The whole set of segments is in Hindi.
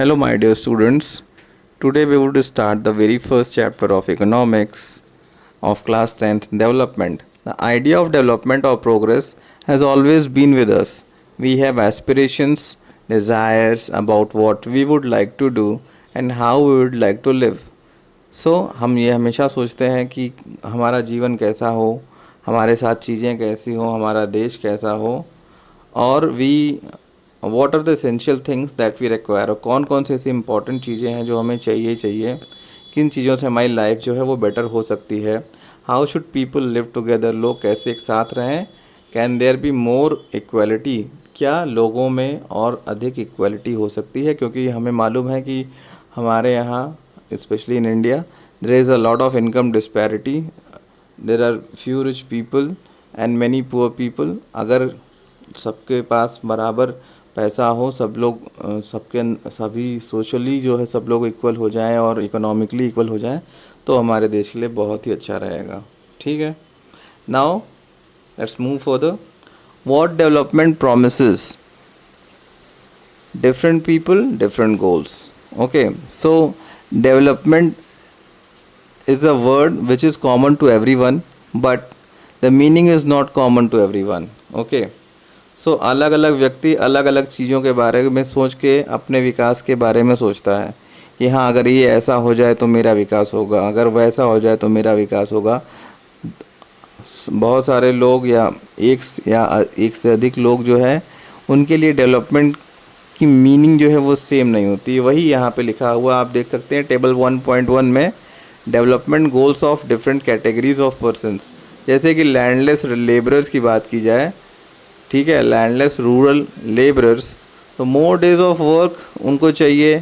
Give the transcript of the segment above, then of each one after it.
Hello, my dear students. Today we would start the very first chapter of economics of class 10th development. The idea of development or progress has always been with us. We have aspirations, desires about what we would like to do and how we would like to live. हम ये हमेशा सोचते हैं कि हमारा जीवन कैसा हो, हमारे साथ चीज़ें कैसी हो, हमारा देश कैसा हो और what are the essential things that we require, कौन कौन सी ऐसी इंपॉर्टेंट चीज़ें हैं जो हमें चाहिए चाहिए, किन चीज़ों से हमारी लाइफ जो है वो बेटर हो सकती है। How should people live together, लोग कैसे एक साथ रहें। Can there be more equality, क्या लोगों में और अधिक इक्वलिटी हो सकती है, क्योंकि हमें मालूम है कि हमारे यहाँ specially in India there is a lot of income disparity, there are few rich people and many poor people. अगर सबके पास बराबर पैसा हो, सब लोग सभी सोशली जो है सब लोग इक्वल हो जाएं और इकोनॉमिकली इक्वल हो जाएं, तो हमारे देश के लिए बहुत ही अच्छा रहेगा। ठीक है, now let's move further. What development promises different people different goals. Okay, so development is a word which is common to everyone, but the meaning is not common to everyone. Okay, so अलग अलग व्यक्ति अलग अलग चीज़ों के बारे में सोच के अपने विकास के बारे में सोचता है कि हाँ, अगर ये ऐसा हो जाए तो मेरा विकास होगा, अगर वैसा हो जाए तो मेरा विकास होगा। बहुत सारे लोग या एक से अधिक लोग जो है उनके लिए डेवलपमेंट की मीनिंग जो है वो सेम नहीं होती। वही यहाँ पे लिखा हुआ आप देख सकते हैं टेबल 1.1 में, development goals of different categories of persons. जैसे कि लैंडलेस लेबरर्स की बात की जाए, ठीक है, लैंडलेस रूरल लेबरर्स, तो मोर डेज ऑफ वर्क उनको चाहिए,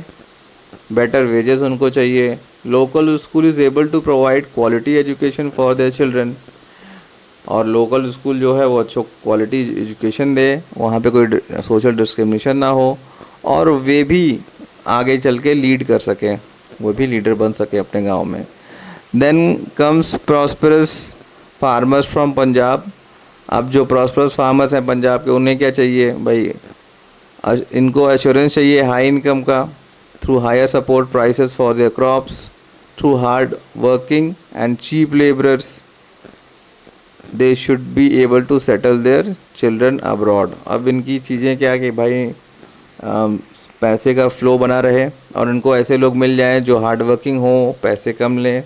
बेटर वेजेस उनको चाहिए, local school is able to provide quality education for their children, और लोकल स्कूल जो है वो अच्छो क्वालिटी एजुकेशन दे, वहाँ पे कोई सोशल डिस्क्रिमिनेशन ना हो, और वे भी आगे चल के लीड कर सकें, वो भी लीडर बन सके अपने गांव में। Then comes prosperous farmers from Punjab. अब जो प्रॉस्परस फार्मर्स हैं पंजाब के, उन्हें क्या चाहिए भाई, इनको एश्योरेंस चाहिए हाई इनकम का, through higher support prices for their crops, through hard working and cheap labourers, they should be able to settle their children abroad. अब इनकी चीज़ें क्या कि भाई पैसे का फ्लो बना रहे और इनको ऐसे लोग मिल जाएं जो हार्ड वर्किंग हो, पैसे कम लें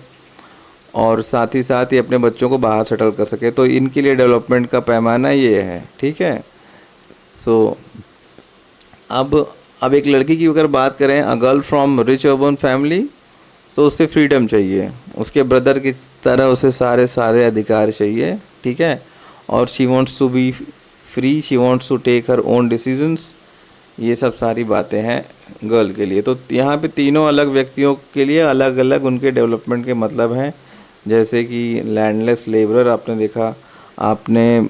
और साथ ही अपने बच्चों को बाहर सेटल कर सके। तो इनके लिए डेवलपमेंट का पैमाना ये है। ठीक है, सो अब एक लड़की की अगर बात करें, a girl from rich urban family, तो उससे फ्रीडम चाहिए, उसके ब्रदर की तरह उसे सारे अधिकार चाहिए। ठीक है, और she wants to be free, she wants to take her own decisions. ये सब सारी बातें हैं गर्ल के लिए। तो यहाँ पे तीनों अलग व्यक्तियों के लिए अलग अलग उनके डेवलपमेंट के मतलब हैं। जैसे कि लैंडलेस लेबरर आपने देखा, आपने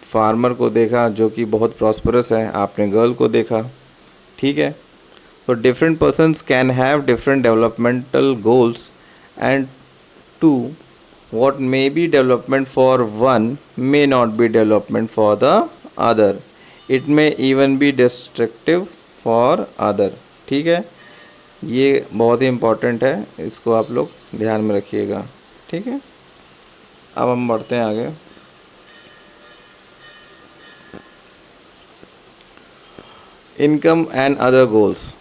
फार्मर को देखा जो कि बहुत प्रॉस्परस है, आपने गर्ल को देखा। ठीक है, so different persons can have different developmental goals, and two, what may be development for one may not be development for the other. It may even be destructive for other. ठीक है, ये बहुत ही इम्पोर्टेंट है, इसको आप लोग ध्यान में रखिएगा। ठीक है, अब हम बढ़ते हैं आगे। Income and other goals.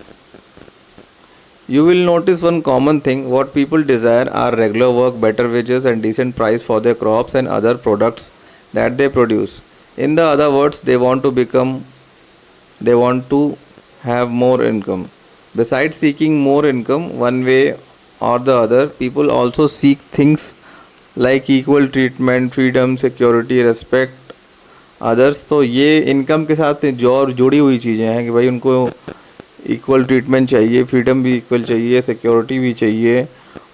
You will notice one common thing, what people desire are regular work, better wages and decent price for their crops and other products that they produce. In the other words, they want to have more income. Besides seeking more income, one way or the other, people also seek things like equal treatment, freedom, security, respect, others. तो ये इनकम के साथ जो जुड़ी हुई चीज़ें हैं कि भाई उनको इक्वल ट्रीटमेंट चाहिए, फ्रीडम भी इक्वल चाहिए, सिक्योरिटी भी चाहिए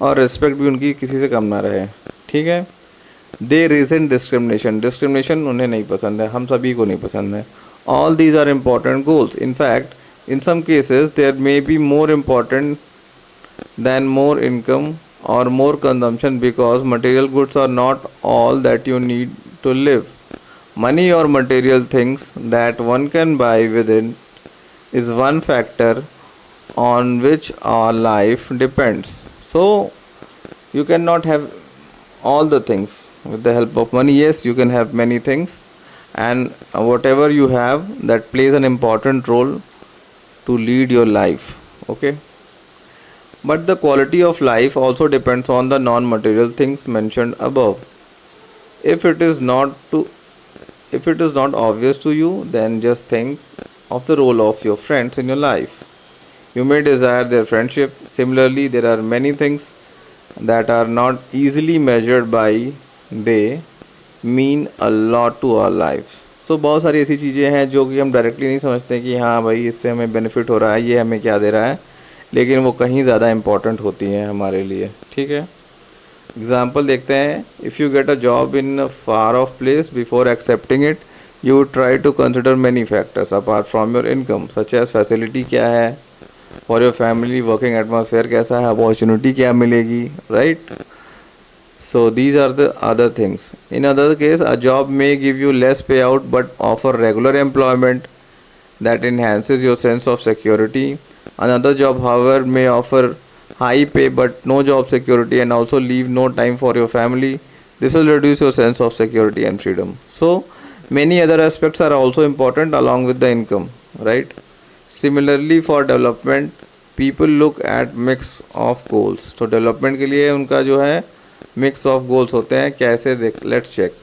और रिस्पेक्ट भी उनकी किसी से कम ना रहे। ठीक है, दे रीजन डिस्क्रिमिनेशन उन्हें नहीं पसंद है, हम सभी को नहीं पसंद है। All these are important goals. In fact in some cases there may be more important than more income और more consumption, because material goods are not all that you need to live. Money or material things that one can buy with it is one factor on which our life depends. So you cannot have all the things with the help of money. Yes, you can have many things, and whatever you have, that plays an important role to lead your life. Okay, but the quality of life also depends on the non-material things mentioned above. If it is not to if it is not obvious to you, then just think of the role of your friends in your life. You may desire their friendship. Similarly, there are many things that are not easily measured by, they mean a lot to our lives. So बहुत सारी ऐसी चीज़ें हैं जो कि हम डायरेक्टली नहीं समझते कि हाँ भाई इससे हमें बेनिफिट हो रहा है, ये हमें क्या दे रहा है, लेकिन वो कहीं ज़्यादा इम्पोर्टेंट होती हैं हमारे लिए. ठीक है, एग्जाम्पल देखते हैं. If you get a job in far off place, before accepting it you try to consider many factors apart from your income, such as facility क्या है for your family, working atmosphere कैसा है, अपॉर्चुनिटी क्या मिलेगी, right. So these are the other things. In other case, a job may give you less payout but offer regular employment that enhances your sense of security. Another job, however, may offer high pay but no job security and also leave no time for your family. This will reduce your sense of security and freedom. So many other aspects are also important along with the income, right? Similarly, for development, people look at mix of goals. So development के लिए उनका जो है मिक्स ऑफ गोल्स होते हैं. कैसे देख, let's check.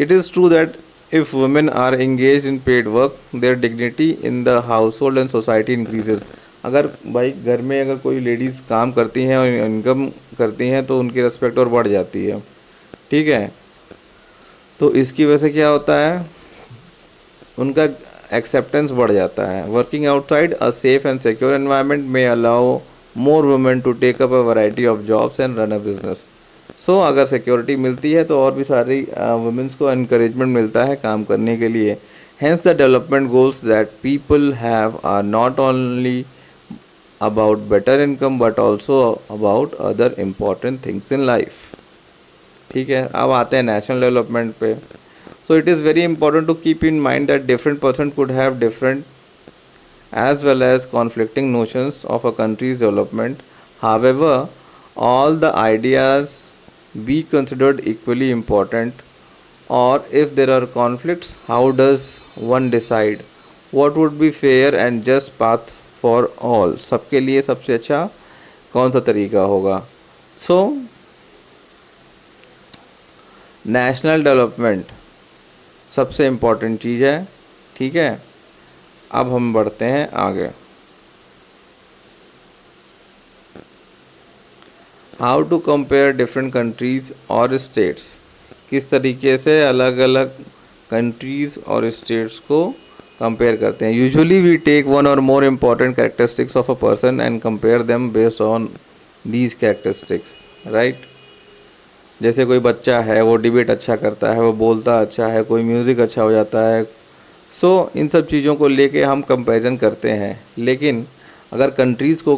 It is true that if women are engage in paid work, their dignity in the household and society increases. अगर भाई घर में अगर कोई लेडीज़ काम करती हैं और इनकम करती हैं तो उनकी रिस्पेक्ट और बढ़ जाती है. ठीक है, तो इसकी वजह से क्या होता है, उनका एक्सेप्टेंस बढ़ जाता है. Working outside a safe and secure environment may allow more women to take up a variety of jobs and run a business. So अगर सिक्योरिटी मिलती है तो और भी सारी वुमेंस को इनकरेजमेंट मिलता है काम करने के लिए. Hence the development goals that people have are not only about better income but also about other important things in life. ठीक है, अब आते हैं नेशनल डेवलपमेंट पे. So it is very important to keep in mind that different person could have different as well as conflicting notions of a country's development. However, all the ideas be considered equally important, or if there are conflicts, how does one decide what would be fair and just path for all? सबके लिए सबसे अच्छा कौन सा तरीका होगा. सो नेशनल डेवलपमेंट सबसे इम्पॉर्टेंट चीज़ है. ठीक है, अब हम बढ़ते हैं आगे. How to compare different countries और स्टेट्स. किस तरीके से अलग अलग कंट्रीज़ और स्टेट्स को कंपेयर करते हैं. यूजुअली वी टेक वन और more important characteristics of a person and compare them based on these characteristics, right. जैसे कोई बच्चा है वो डिबेट अच्छा करता है, वो बोलता अच्छा है, कोई म्यूज़िक अच्छा हो जाता है. सो इन सब चीज़ों को लेके हम कंपैरिजन करते हैं. लेकिन अगर कंट्रीज़ को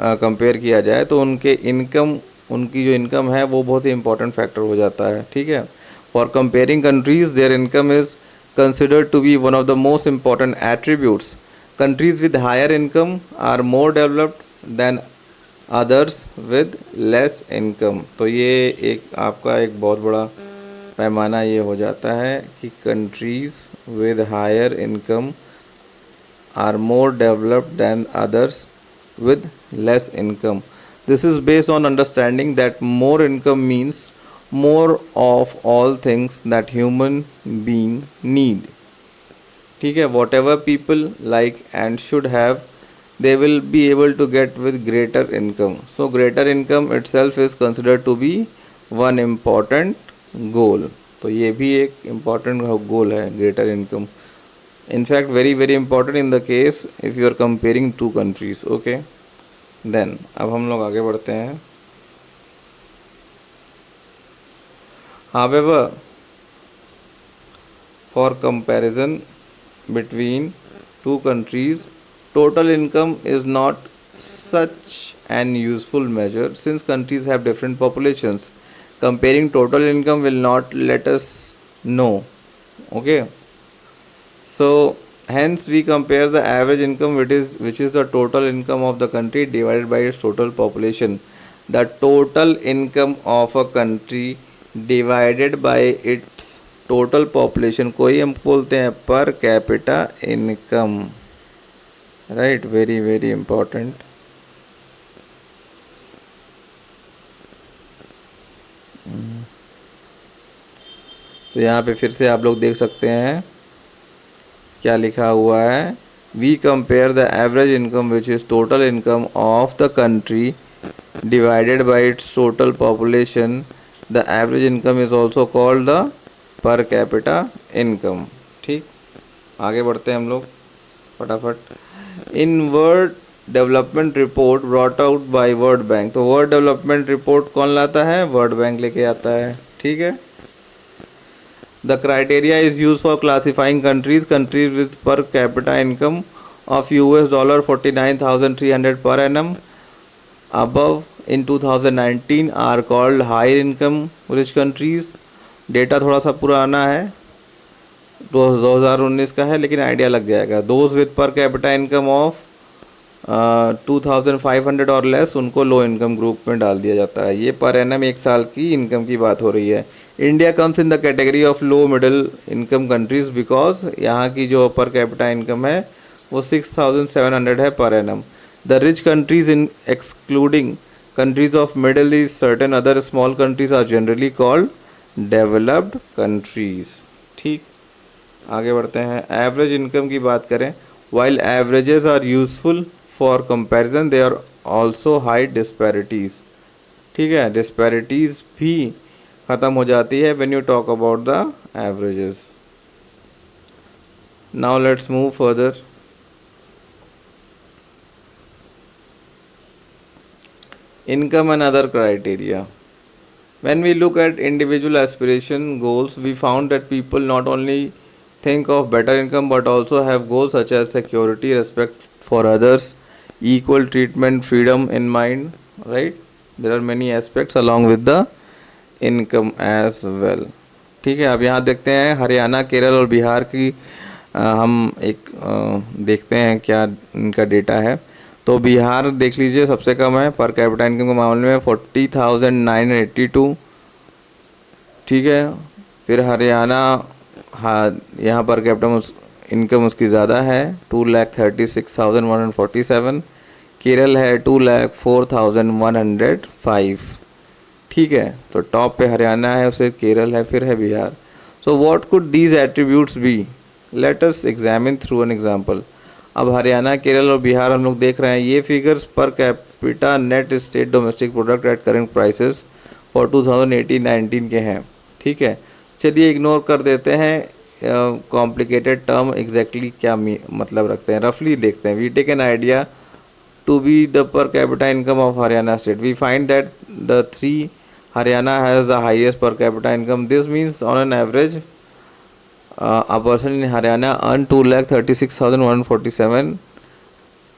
कंपेयर किया जाए तो उनकी जो इनकम है वो बहुत ही इंपॉर्टेंट फैक्टर हो जाता है. ठीक है, for comparing countries their income is considered to be one of the most important attributes. Countries with higher income are more developed than others with less income. तो ये एक आपका एक बहुत बड़ा पैमाना ये हो जाता है कि countries with higher income are more developed than others with less income. This is based on understanding that more income means more of all things that human being need. ठीक है, whatever people like and should have they will be able to get with greater income. So greater income itself is considered to be one important goal. तो ये भी एक important goal है, greater income. In fact, very very important in the case if you are comparing two countries. Okay, then अब हम लोग आगे बढ़ते हैं. However, for comparison between two countries, total income is not such an useful measure since countries have different populations. Comparing total income will not let us know. Okay, so Hence, we compare the average income, which is the total income of the country divided by its total population. The total income of a country divided by its total population को ही हम बोलते हैं per capita income. Right? Very very important. तो यहाँ पे फिर से आप लोग देख सकते हैं क्या लिखा हुआ है. We compare the average income which is total income of the country divided by its total population. The average income is also called the per capita income. ठीक, आगे बढ़ते हैं हम लोग फटाफट. In World Development Report brought out by World Bank. तो वर्ल्ड डेवलपमेंट रिपोर्ट कौन लाता है? वर्ल्ड बैंक लेके आता है. ठीक है. The criteria is used for classifying countries with per capita income of US dollar 49,300 per annum above in 2019 are called higher income rich countries. Data थोड़ा सा पुराना है, 2019 का है, लेकिन आइडिया लग जाएगा. Those with per capita income of 2,500 और लेस, उनको लो इनकम ग्रुप में डाल दिया जाता है. ये पर एनम एक साल की इनकम की बात हो रही है. India comes in the category of low middle income countries because यहाँ की जो पर कैपिटा इनकम है वो 6,700 है per annum. The rich countries in excluding countries of Middle East certain other small countries are generally called developed countries. ठीक, आगे बढ़ते हैं. एवरेज इनकम की बात करें. While averages are useful for comparison they are also high disparities. ठीक है, डिस्पैरिटीज़ भी ख़त्म हो जाती है when you talk about the averages. Now let's move further. Income and other criteria. When we look at individual aspiration goals, we found that people not only think of better income but also have goals such as security, respect for others, equal treatment, freedom in mind. Right? There are many aspects along with the income as well. ठीक है. अब यहाँ देखते हैं हरियाणा, केरल और बिहार की हम एक देखते हैं क्या इनका डेटा है. तो बिहार देख लीजिए सबसे कम है पर कैपिटा इनकम के मामले में 40,982. ठीक है. फिर हरियाणा, हाँ, यहाँ पर कैपिटा इनकम उसकी ज़्यादा है 2,36,147. केरल है 2,04,105. ठीक है. तो टॉप पे हरियाणा है, उससे केरल है, फिर है Bihar. So what could these attributes be? Let us examine through an example. अब हरियाणा, केरल और बिहार हम लोग देख रहे हैं. ये figures per capita net state domestic product at current prices for 2018-19 के हैं. ठीक है. चलिए इग्नोर कर देते हैं कॉम्प्लिकेटेड टर्म एग्जैक्टली क्या मतलब रखते हैं, रफली देखते हैं. We take an idea to be the per capita income of Haryana state. We find that the three Haryana has the highest per capita income. This means on an average a person in Haryana earn 2,36,147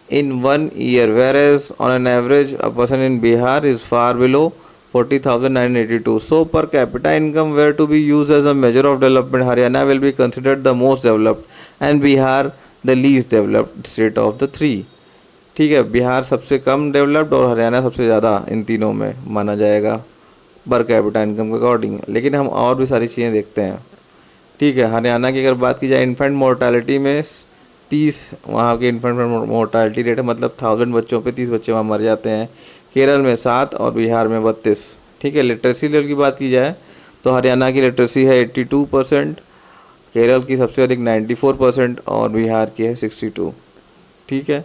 in 1 year, whereas on an average a person in Bihar is far below 40,982. So per capita income were to be used as a measure of development, Haryana will be considered the most developed and Bihar the least developed state of the three. ठीक है. बिहार सबसे कम डेवलप्ड और हरियाणा सबसे ज़्यादा इन तीनों में माना जाएगा पर कैपिटा इनकम के अकॉर्डिंग. लेकिन हम और भी सारी चीज़ें देखते हैं. ठीक है. हरियाणा की अगर बात की जाए इन्फेंट मोर्टालिटी में 30 वहाँ की इन्फेंट मोर्टालिटी रेट है, मतलब 1000 बच्चों पे 30 बच्चे वहाँ मर जाते हैं. केरल में 7 और बिहार में 32. ठीक है. लिटरेसी लेवल की बात की जाए तो हरियाणा की लिटरेसी है 82%, केरल की सबसे अधिक 94% और बिहार की है 62. ठीक है.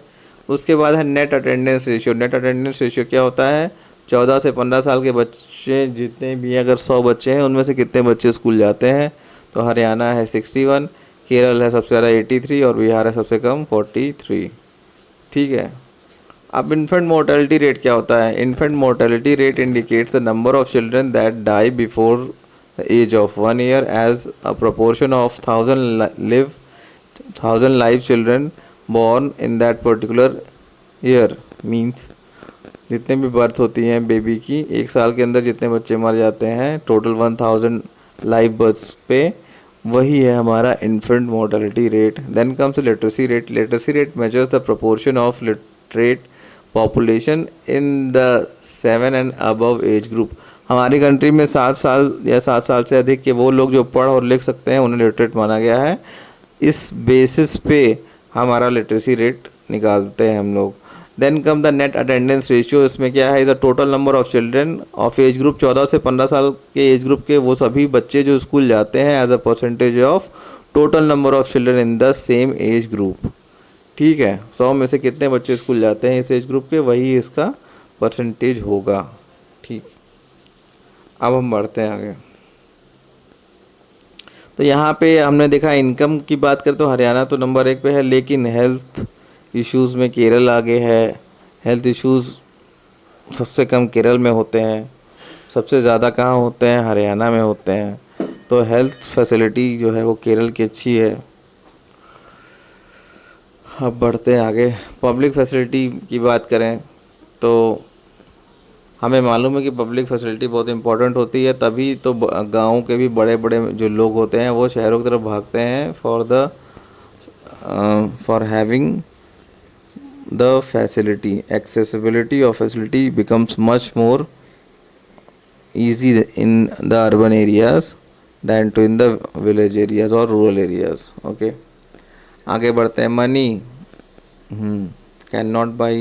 उसके बाद है net attendance ratio. Net attendance ratio क्या होता है? 14 से 15 साल के बच्चे जितने भी, अगर 100 बच्चे हैं उनमें से कितने बच्चे स्कूल जाते हैं. तो हरियाणा है 61, केरल है सबसे ज़्यादा 83 और बिहार है सबसे कम 43. ठीक है. अब इन्फेंट मोर्टेलिटी रेट क्या होता है? Infant mortality rate indicates the number of children that die before the age of 1 year as a proportion of 1000 live children born in that particular year. मीन्स जितने भी बर्थ होती हैं बेबी की, एक साल के अंदर जितने बच्चे मर जाते हैं टोटल 1000 लाइव बर्थ्स पे, वही है हमारा infant mortality rate. Then comes literacy rate. Literacy rate measures the proportion of literate population in the 7 and above age group. हमारी कंट्री में 7 साल या 7 साल से अधिक के वो लोग जो पढ़ और लिख सकते हैं उन्हें लिटरेट माना गया है। इस बेसिस पे हमारा लिटरेसी रेट निकालते हैं हम लोग। Then come the net attendance ratio. इसमें क्या है, the total number of children of age group 14 से 15 साल के एज ग्रुप के वो सभी बच्चे जो स्कूल जाते हैं as a percentage of total number of children in the same age group. ठीक है, 100 में से कितने बच्चे स्कूल जाते हैं इस एज ग्रुप के, वही इसका परसेंटेज होगा। ठीक, अब हम बढ़ते हैं आगे। तो यहाँ पे हमने देखा इनकम की बात करें तो हरियाणा तो नंबर 1 पे है, लेकिन हेल्थ इश्यूज़ में केरल आगे है। हेल्थ इश्यूज़ सबसे कम केरल में होते हैं, सबसे ज़्यादा कहाँ होते हैं, हरियाणा में होते हैं। तो हेल्थ फैसिलिटी जो है वो केरल की अच्छी है। अब बढ़ते हैं आगे। पब्लिक फैसिलिटी की बात करें तो हमें मालूम है कि पब्लिक फैसिलिटी बहुत इंपॉर्टेंट होती है, तभी तो गाँव के भी बड़े बड़े जो लोग होते हैं वो शहरों की तरफ भागते हैं for having the facility। accessibility of facility becomes much more easy in the urban areas than to in the village areas or rural areas। okay, आगे बढ़ते हैं। Money cannot buy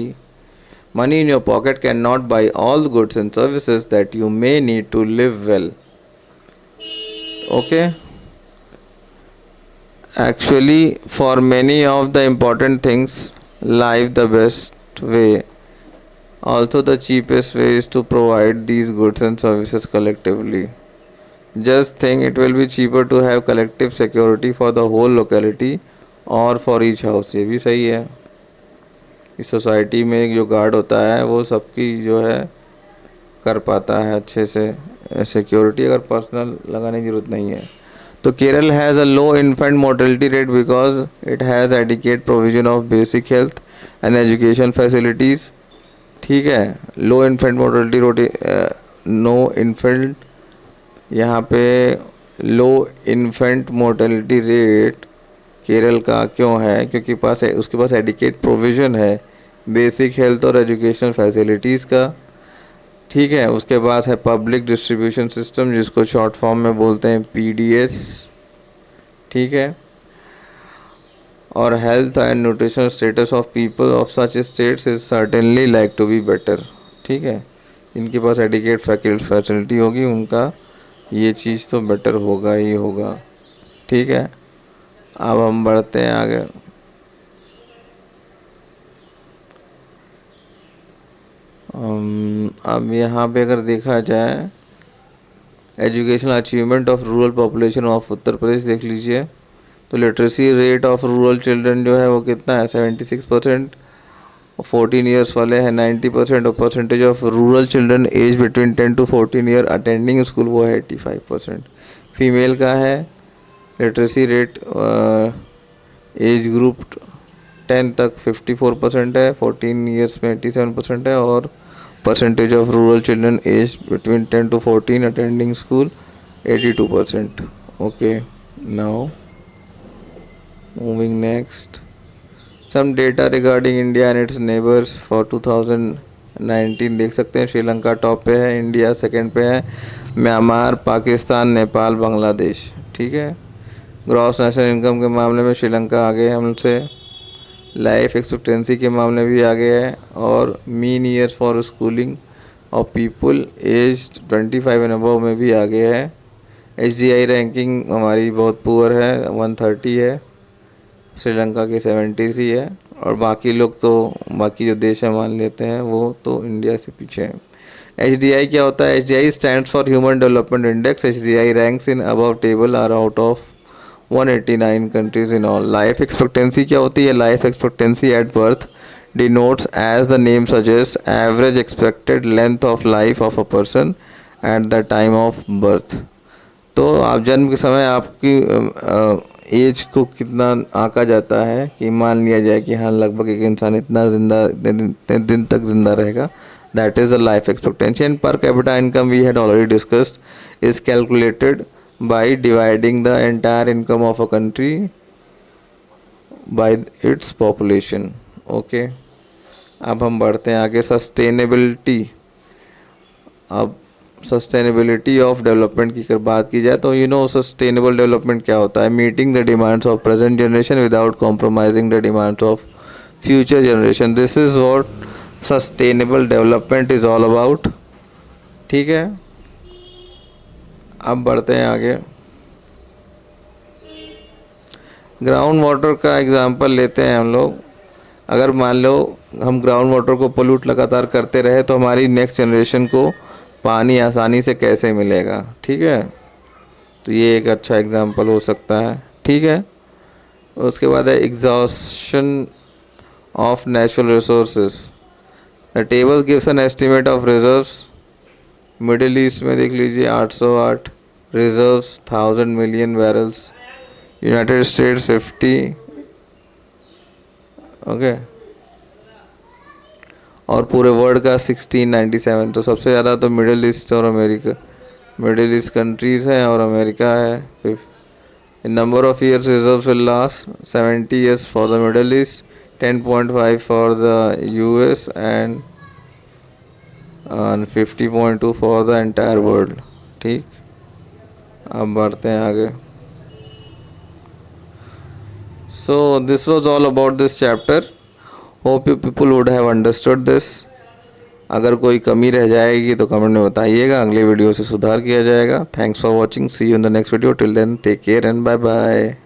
money in your pocket cannot buy all the goods and services that you may need to live well। okay, actually for many of the important things life the best way, also the cheapest way is to provide these goods and services collectively। just think it will be cheaper to have collective security for the whole locality or for each house। ये भी सही है। इस सोसाइटी में एक जो गार्ड होता है वो सबकी जो है कर पाता है अच्छे से सिक्योरिटी, अगर पर्सनल लगाने की जरूरत नहीं है। तो Kerala has a low infant mortality rate because it has adequate provision of basic health and education facilities. ठीक है, low infant mortality rate, no infant, यहाँ पे low infant mortality rate Kerala का क्यों है, क्योंकि उसके पास एडिकेट प्रोविज़न है बेसिक हेल्थ और एजुकेशन फैसिलिटीज़ का। ठीक है, उसके बाद है पब्लिक डिस्ट्रीब्यूशन सिस्टम जिसको शॉर्ट फॉर्म में बोलते हैं पीडीएस। ठीक है, और health and nutritional status of people of such states is certainly like to be better. ठीक है, इनके पास एडिकेट फैसिलिटी होगी उनका ये चीज़ तो बेटर होगा ही होगा। ठीक है, अब हम बढ़ते हैं आगे। अब यहाँ पे अगर देखा जाए educational achievement of rural population of Uttar Pradesh देख लीजिए। तो literacy rate of rural children जो है वो कितना है, 76%। 14 ईयर्स वाले हैं 90%, और percentage of rural children age between 10 to 14 year attending school वो है 85%। फीमेल का है लिटरेसी रेट एज ग्रुप 10 तक 54% है, 14 ईयर्स में 87% है, और percentage of rural children age between 10 to 14 attending school 82%। Okay, now moving next, some data regarding India and its neighbours for 2019 देख सकते हैं। श्रीलंका टॉप पे है, इंडिया सेकंड पे है, म्यांमार, पाकिस्तान, नेपाल, बांग्लादेश। ठीक है, ग्रॉस नेशनल इनकम के मामले में श्रीलंका आगे है हमसे, लाइफ एक्सपेक्टेंसी के मामले भी आगे है, और mean years for schooling of people aged 25 and above में भी आगे है। HDI रैंकिंग हमारी बहुत पुअर है, 130 है, श्रीलंका की 73 है, और बाकी लोग तो बाकी जो देश है मान लेते हैं वो तो इंडिया से पीछे है। HDI क्या होता है? HDI stands for human development index. HDI ranks in above table are out of 189 countries in all. Life expectancy क्या होती है? Life expectancy at birth denotes as the name suggests average expected length of life of a person at the time of birth। तो आप जन्म के समय आपकी एज को कितना आंका जाता है कि मान लिया जाए कि हाँ लगभग एक इंसान इतना इतने दिन तक जिंदा रहेगा, that is the life expectancy. And per capita income we had already discussed is calculated by dividing the entire income of a country by its population. Okay, अब हम बढ़ते हैं आगे. सस्टेनेबिलिटी. अब सस्टेनेबिलिटी ऑफ डेवलपमेंट की अगर बात की जाए तो सस्टेनेबल डेवलपमेंट क्या होता है? Meeting the demands of present generation without compromising the demands of future generation. This is what sustainable development is all about. ठीक है, अब बढ़ते हैं आगे. ग्राउंड वाटर का एग्जांपल लेते हैं हम लोग. अगर मान लो हम ग्राउंड वाटर को पोल्यूट लगातार करते रहे तो हमारी नेक्स्ट जनरेशन को पानी आसानी से कैसे मिलेगा? ठीक है, तो ये एक अच्छा एग्जांपल हो सकता है. ठीक है, उसके बाद है exhaustion of natural resources. The table gives an estimate of reserves. Middle East में देख लीजिए 808 reserves, 1000 million barrels. United States 50. Okay, और पूरे वर्ल्ड का 1697. तो सबसे ज़्यादा तो मिडिल ईस्ट और अमेरिका, मिडिल ईस्ट कंट्रीज़ हैं और अमेरिका है. In number of years reserves will last 70 years for the Middle East, 10.5 for the US and 50.2 for the entire world. ठीक, अब बढ़ते हैं आगे. So this was all about this chapter. Hope you people would have understood this. अगर कोई कमी रह जाएगी तो कमेंट में बताइएगा, अगले वीडियो से सुधार किया जाएगा. Thanks for watching. See you in the next video. Till then take care and bye bye.